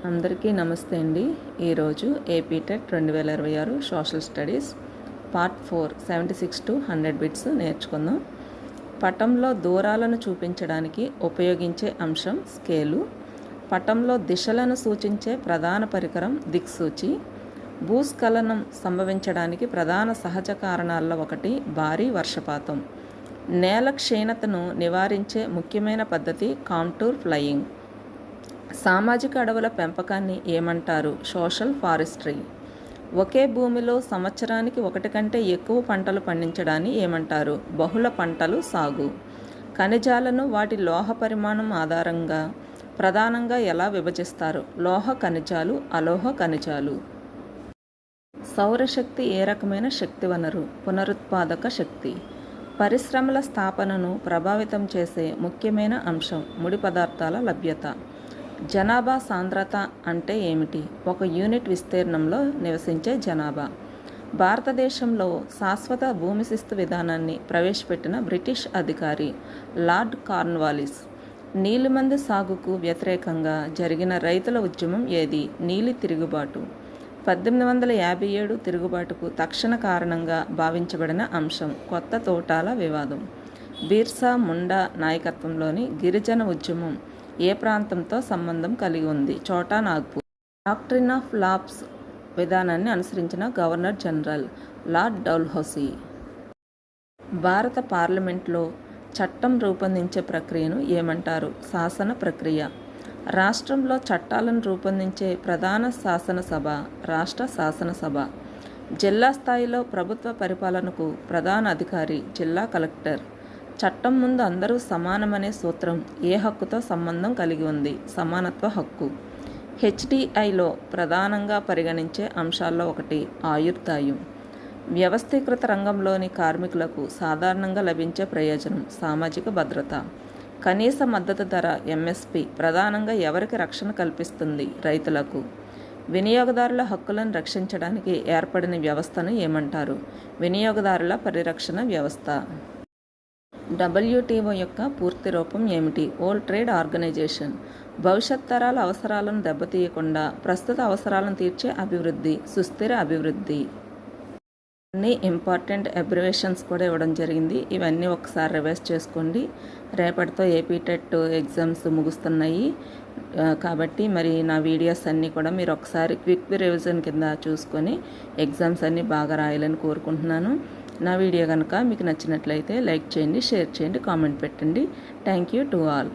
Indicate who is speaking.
Speaker 1: అందరికీ నమస్తే అండి. ఈరోజు AP TET 2026 social studies part 4 76 to 100 bits నేర్చుకుందాం. పటంలో దూరాలను చూపించడానికి ఉపయోగించే అంశం స్కేలు. పటంలో దిశలను సూచించే ప్రధాన పరికరం దిక్సూచి. భూస్ఖలనం సంభవించడానికి ప్రధాన సహజ కారణాల్లో ఒకటి భారీ వర్షపాతం. నేల క్షీణతను నివారించే ముఖ్యమైన పద్ధతి కాంటూర్ ఫ్లయింగ్. సామాజిక అడవుల పెంపకాన్ని ఏమంటారు? Social forestry. ఒకే భూమిలో సంవత్సరానికి ఒకటి కంటే ఎక్కువ పంటలు పండించడాన్ని ఏమంటారు? బహుళ పంటలు సాగు. ఖనిజాలను వాటి లోహ పరిమాణం ఆధారంగా ప్రధానంగా ఎలా విభజిస్తారు? లోహ ఖనిజాలు, అలోహ ఖనిజాలు. సౌరశక్తి ఏ రకమైన శక్తి వనరు? పునరుత్పాదక శక్తి. పరిశ్రమల స్థాపనను ప్రభావితం చేసే ముఖ్యమైన అంశం ముడి పదార్థాల లభ్యత. జనాభా సాంద్రత అంటే ఏమిటి? ఒక యూనిట్ విస్తీర్ణంలో నివసించే జనాభా. భారతదేశంలో శాశ్వత భూమి శిస్తు విధానాన్ని ప్రవేశపెట్టిన బ్రిటిష్ అధికారి లార్డ్ కార్న్వాలిస్. నీలిమందు సాగుకు వ్యతిరేకంగా జరిగిన రైతుల ఉద్యమం ఏది? నీలి తిరుగుబాటు. 1857 తిరుగుబాటుకు తక్షణ కారణంగా భావించబడిన అంశం కొత్త తోటాల వివాదం. బిర్సా ముండా నాయకత్వంలోని గిరిజన ఉద్యమం ఏ ప్రాంతంతో సంబంధం కలిగి ఉంది? Chota Nagpur. Doctrine of lapse విధానాన్ని అనుసరించిన గవర్నర్ జనరల్ లార్డ్ డల్హౌసీ. భారత పార్లమెంట్లో చట్టం రూపొందించే ప్రక్రియను ఏమంటారు? శాసన ప్రక్రియ. రాష్ట్రంలో చట్టాలను రూపొందించే ప్రధాన శాసనసభ రాష్ట్ర శాసనసభ. జిల్లా స్థాయిలో ప్రభుత్వ పరిపాలనకు ప్రధాన అధికారి జిల్లా కలెక్టర్. చట్టం ముందు అందరూ సమానమనే సూత్రం ఏ హక్కుతో సంబంధం కలిగి ఉంది? సమానత్వ హక్కు. హెచ్డిఐలో ప్రధానంగా పరిగణించే అంశాల్లో ఒకటి ఆయుర్దాయం. వ్యవస్థీకృత రంగంలోని కార్మికులకు సాధారణంగా లభించే ప్రయోజనం సామాజిక భద్రత. కనీస మద్దతు ధర ఎంఎస్పి ప్రధానంగా ఎవరికి రక్షణ కల్పిస్తుంది? రైతులకు. వినియోగదారుల హక్కులను రక్షించడానికి ఏర్పడిన వ్యవస్థను ఏమంటారు? వినియోగదారుల పరిరక్షణ వ్యవస్థ. WTO యొక్క పూర్తి రూపం ఏమిటి? World trade organization. భవిష్యత్ తరాల అవసరాలను దెబ్బతీయకుండా ప్రస్తుత అవసరాలను తీర్చే అభివృద్ధి సుస్థిర అభివృద్ధి. అన్ని ఇంపార్టెంట్ అబ్రివేషన్స్ కూడా ఇవ్వడం జరిగింది. ఇవన్నీ ఒకసారి రివైజ్ చేసుకోండి. రేపటితో ఏపీ టెట్ ఎగ్జామ్స్ ముగుస్తున్నాయి కాబట్టి మరి నా వీడియోస్ అన్నీ కూడా మీరు ఒకసారి క్విక్ రివిజన్ కింద చూసుకొని ఎగ్జామ్స్ అన్నీ బాగా రాయాలని కోరుకుంటున్నాను. నా వీడియో కనుక మీకు నచ్చినట్లయితే లైక్ చేయండి, షేర్ చేయండి, కామెంట్ పెట్టండి. Thank you to all.